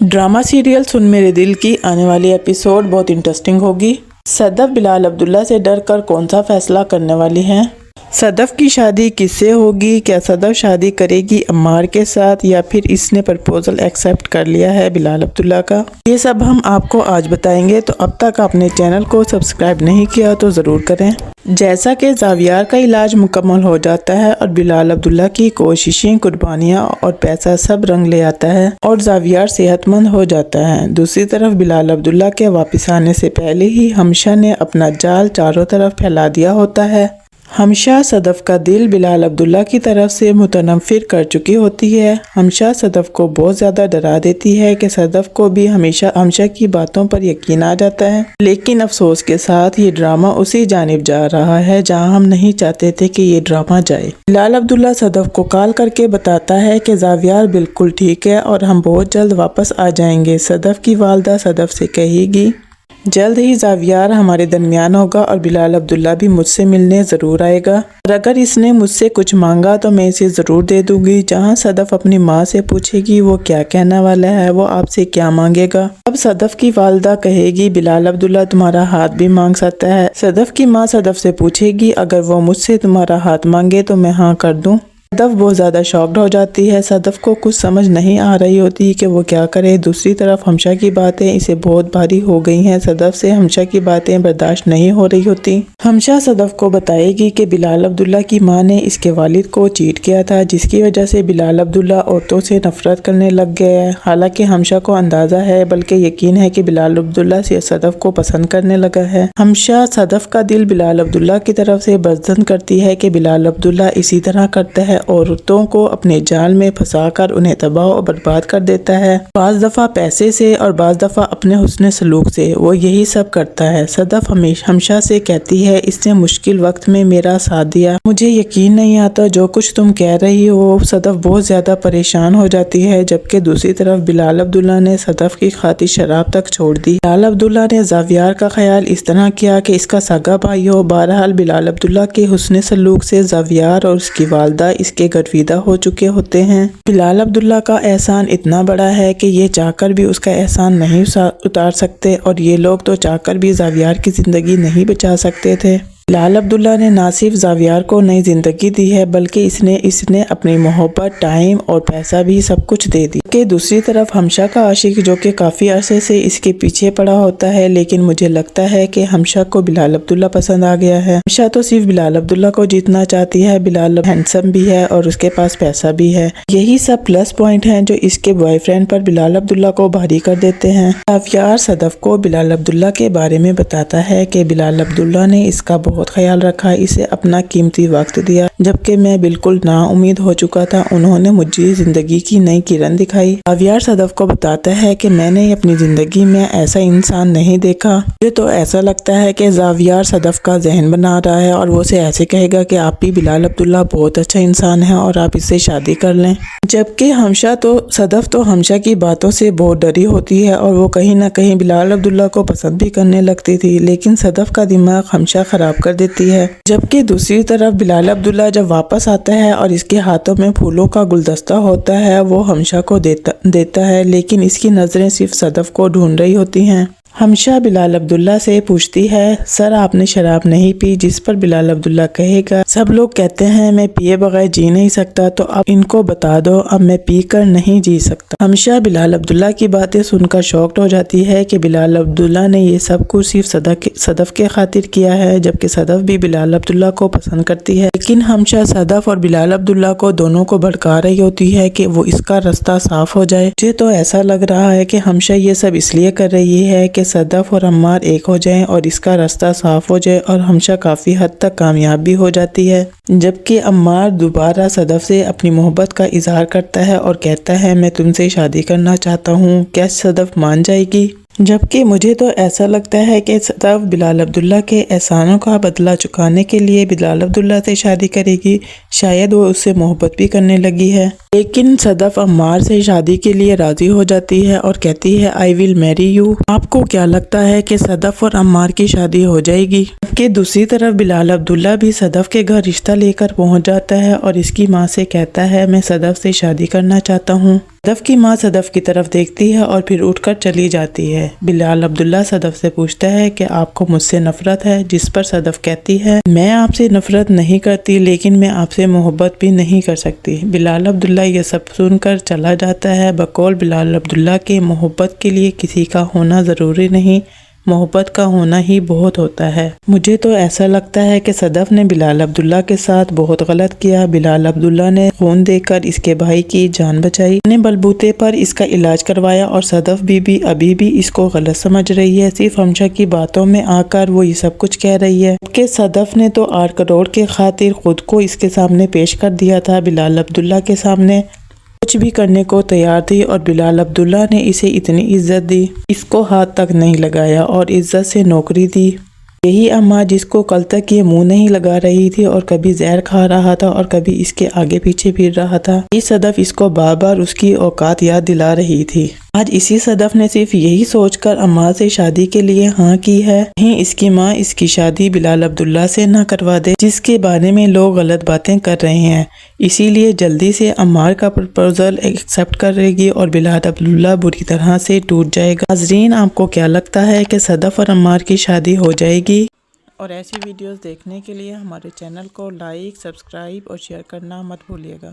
Drama serial सुन मेरे दिल की आने वाली एपिसोड बहुत इंटरेस्टिंग होगी। सदफ बिलाल अब्दुल्ला से डर कर कौन सा फैसला करने वाली हैं? सदफ की शादी किससे होगी? क्या सदफ शादी करेगी अम्मार के साथ या फिर इसने प्रपोजल एक्सेप्ट कर लिया है बिलाल अब्दुल्ला का? ये सब हम आपको आज बताएंगे, तो अब तक आपने चैनल को सब्सक्राइब नहीं किया तो ज़रूर करें। जैसा कि ज़ावियार का इलाज मुकम्मल हो जाता है और बिलाल अब्दुल्ला की कोशिशें, कुर्बानियाँ और पैसा सब रंग ले आता है और ज़ावियार सेहतमंद हो जाता है, दूसरी तरफ बिलाल अब्दुल्ला के वापस आने से पहले ही हमशा ने अपना जाल चारों तरफ फैला दिया होता है। हमशा सदफ का दिल बिलाल अब्दुल्ला की तरफ से मुतनफ़िर कर चुकी होती है। हमशा सदफ को बहुत ज़्यादा डरा देती है कि सदफ को भी हमेशा हमशा की बातों पर यकीन आ जाता है, लेकिन अफसोस के साथ ये ड्रामा उसी जानिब जा रहा है जहां हम नहीं चाहते थे कि ये ड्रामा जाए। बिलाल अब्दुल्ला सदफ को कॉल करके बताता है कि ज़ावियार बिल्कुल ठीक है और हम बहुत जल्द वापस आ जाएंगे। सदफ की वालदा सदफ से कहेगी जल्द ही ज़ावियार हमारे दरमियान होगा और बिलाल अब्दुल्ला भी मुझसे मिलने ज़रूर आएगा और अगर इसने मुझसे कुछ मांगा तो मैं इसे ज़रूर दे दूंगी। जहां सदफ अपनी माँ से पूछेगी वो क्या कहने वाला है, वो आपसे क्या मांगेगा। अब सदफ की वालदा कहेगी बिलाल अब्दुल्ला तुम्हारा हाथ भी मांग सकता है। सदफ की माँ सदफ से पूछेगी अगर वो मुझसे तुम्हारा हाथ मांगे तो मैं हाँ कर दूँ। सदफ बहुत ज़्यादा शॉक्ड हो जाती है। सदफ को कुछ समझ नहीं आ रही होती कि वो क्या करे। दूसरी तरफ हमशा की बातें इसे बहुत भारी हो गई हैं। सदफ से हमशा की बातें बर्दाश्त नहीं हो रही होती। हमशा सदफ को बताएगी कि बिलाल अब्दुल्ला की माँ ने इसके वालिद को चीट किया था, जिसकी वजह से बिलाल अब्दुल्ला औरतों से नफरत करने लग गया है। हालांकि हमशा को अंदाज़ा है, बल्कि यकीन है कि बिलाल अब्दुल्ला से सदफ को पसंद करने लगा है। हमशा सदफ का दिल बिलाल अब्दुल्ला की तरफ से बर्जन करती है कि बिलाल अब्दुल्ला इसी तरह करता है, औरतों को अपने जाल में फंसाकर उन्हें तबाह और बर्बाद कर देता है। बाज़ दफ़ा पैसे से और बाज़ दफ़ा अपने हुस्न सलूक से वो यही सब करता है। सदफ हमशा से कहती है इसने मुश्किल वक्त में मेरा साथ दिया, मुझे यकीन नहीं आता जो कुछ तुम कह रही हो। सदफ बहुत ज़्यादा परेशान हो जाती है, जबकि दूसरी तरफ बिलाल अब्दुल्ला ने सदफ की खातिर शराब तक छोड़ दी। बिलाल अब्दुल्ला ने ज़ावियार का ख्याल इस तरह किया कि इसका सगा भाई हो। बहरहाल बिलाल अब्दुल्ला के हुस्न सलूक से ज़ावियार और उसकी वालदा इसके गर्विदा हो चुके होते हैं। बिलाल अब्दुल्ला का एहसान इतना बड़ा है कि ये चाहकर भी उसका एहसान नहीं उतार सकते और ये लोग तो चाहकर भी ज़ावियार की ज़िंदगी नहीं बचा सकते थे। बिलाल अब्दुल्ला ने ना सिर्फ ज़ावियार को नई ज़िंदगी दी है, बल्कि इसने अपनी मोहब्बत, टाइम और पैसा भी सब कुछ दे दी। कि दूसरी तरफ हमशा का आशिक जो कि काफ़ी अरसे से इसके पीछे पड़ा होता है, लेकिन मुझे लगता है कि हमशा को बिलाल अब्दुल्ला पसंद आ गया है। हमशा तो सिर्फ बिलाल अब्दुल्ला को जीतना चाहती है। बिलाल हैंडसम भी है और उसके पास पैसा भी है। यही सब प्लस पॉइंट हैं जो इसके बॉयफ्रेंड पर बिलाल अब्दुल्ला को भारी कर देते हैं। ज़ावियार सदफ को बिलाल अब्दुल्ला के बारे में बताता है कि बिलाल अब्दुल्ला ने इसका बहुत ख्याल रखा, इसे अपना कीमती वक्त दिया, जबकि मैं बिल्कुल नाउम्मीद हो चुका था। उन्होंने मुझे जिंदगी की नई किरण दिखाई। ज़ावियार सदफ को बताता है कि मैंने अपनी जिंदगी में ऐसा इंसान नहीं देखा। मुझे तो ऐसा लगता है कि ज़ावियार सदफ का जहन बना रहा है और वो उसे ऐसे कहेगा कि आप भी बिलाल अब्दुल्ला बहुत अच्छा इंसान है और आप इससे शादी कर लें। जबकि सदफ तो हमशा की बातों से बहुत डरी होती है और वो कहीं ना कहीं बिलाल अब्दुल्ला को पसंद भी करने लगती थी, लेकिन सदफ का दिमाग हमशा खराब कर देती है। जबकि दूसरी तरफ बिलाल अब्दुल्ला जब वापस आता है और इसके हाथों में फूलों का गुलदस्ता होता है, वो हमशा को देता है, लेकिन इसकी नजरें सिर्फ सदफ को ढूंढ रही होती हैं। हमशा बिलाल अब्दुल्ला से पूछती है सर आपने शराब नहीं पी, जिस पर बिलाल अब्दुल्ला कहेगा सब लोग कहते हैं मैं पिए बगैर जी नहीं सकता, तो अब इनको बता दो अब मैं पी कर नहीं जी सकता। हमशा बिलाल अब्दुल्ला की बातें सुनकर शॉक्ड हो जाती है कि बिलाल अब्दुल्ला ने ये सब कुछ सिर्फ सदफ के खातिर किया है, जबकि सदफ भी बिलाल अब्दुल्ला को पसंद करती है। लेकिन हमशा सदफ और बिलाल अब्दुल्ला को दोनों को भड़का रही होती है कि वो इसका रास्ता साफ हो जाए। मुझे तो ऐसा लग रहा है कि हमशा ये सब इसलिए कर रही है कि सदफ और अम्मार एक हो जाएं और इसका रास्ता साफ हो जाए, और हमशा काफ़ी हद तक कामयाब भी हो जाती है। जबकि अम्मार दोबारा सदफ से अपनी मोहब्बत का इजहार करता है और कहता है मैं तुमसे शादी करना चाहता हूँ, क्या सदफ मान जाएगी? जबकि मुझे तो ऐसा लगता है कि सदफ बिलाल अब्दुल्ला के एहसानों का बदला चुकाने के लिए बिलाल अब्दुल्ला से शादी करेगी। शायद वो उससे मोहब्बत भी करने लगी है, लेकिन सदफ अम्मार से शादी के लिए राजी हो जाती है और कहती है आई विल मैरी यू। आपको क्या लगता है कि सदफ और अम्मार की शादी हो जाएगी? कि दूसरी तरफ बिलाल अब्दुल्ला भी सदफ के घर रिश्ता लेकर पहुंच जाता है और इसकी माँ से कहता है मैं सदफ से शादी करना चाहता हूँ। صدف کی ماں صدف کی طرف دیکھتی ہے اور پھر اٹھ کر چلی جاتی ہے۔ بلال عبداللہ صدف سے پوچھتا ہے کہ آپ کو مجھ سے نفرت ہے، جس پر صدف کہتی ہے میں آپ سے نفرت نہیں کرتی لیکن میں آپ سے محبت بھی نہیں کر سکتی۔ بلال عبداللہ یہ سب سن کر چلا جاتا ہے۔ بقول بلال عبداللہ کے محبت کے لیے کسی کا ہونا ضروری نہیں، محبت کا ہونا ہی بہت ہوتا ہے۔ مجھے تو ایسا لگتا ہے کہ صدف نے بلال عبداللہ کے ساتھ بہت غلط کیا۔ بلال عبداللہ نے خون دے کر اس کے بھائی کی جان بچائی، اپنے بلبوتے پر اس کا علاج کروایا اور صدف بی بی ابھی بھی اس کو غلط سمجھ رہی ہے۔ صرف ہمشہ کی باتوں میں آ کر وہ یہ سب کچھ کہہ رہی ہے کہ صدف نے تو 8 کروڑ کی خاطر خود کو اس کے سامنے پیش کر دیا تھا، بلال عبداللہ کے سامنے کچھ بھی کرنے کو تیار تھی اور بلال عبداللہ نے اسے اتنی عزت دی، اس کو ہاتھ تک نہیں لگایا اور عزت سے نوکری دی۔ یہی اماں جس کو کل تک یہ منہ نہیں لگا رہی تھی اور کبھی زہر کھا رہا تھا اور کبھی اس کے آگے پیچھے پھر رہا تھا، یہ صدف اس کو بار بار اس کی اوقات یاد دلا رہی تھی۔ آج اسی صدف نے صرف یہی سوچ کر اماں سے شادی کے لیے ہاں کی ہے، کہیں اس کی ماں اس کی شادی بلال عبداللہ سے نہ کروا دے جس کے بارے میں لوگ غلط باتیں کر رہے ہیں۔ اسی لیے جلدی سے عمار کا پرپوزل ایکسپٹ کرے گی اور بلال عبداللہ بری طرح سے ٹوٹ جائے گا۔ ناظرین، آپ کو کیا لگتا ہے کہ صدف اور عمار کی شادی ہو جائے گی؟ اور ایسی ویڈیوز دیکھنے کے لیے ہمارے چینل کو لائک، سبسکرائب اور شیئر کرنا مت بھولیے گا۔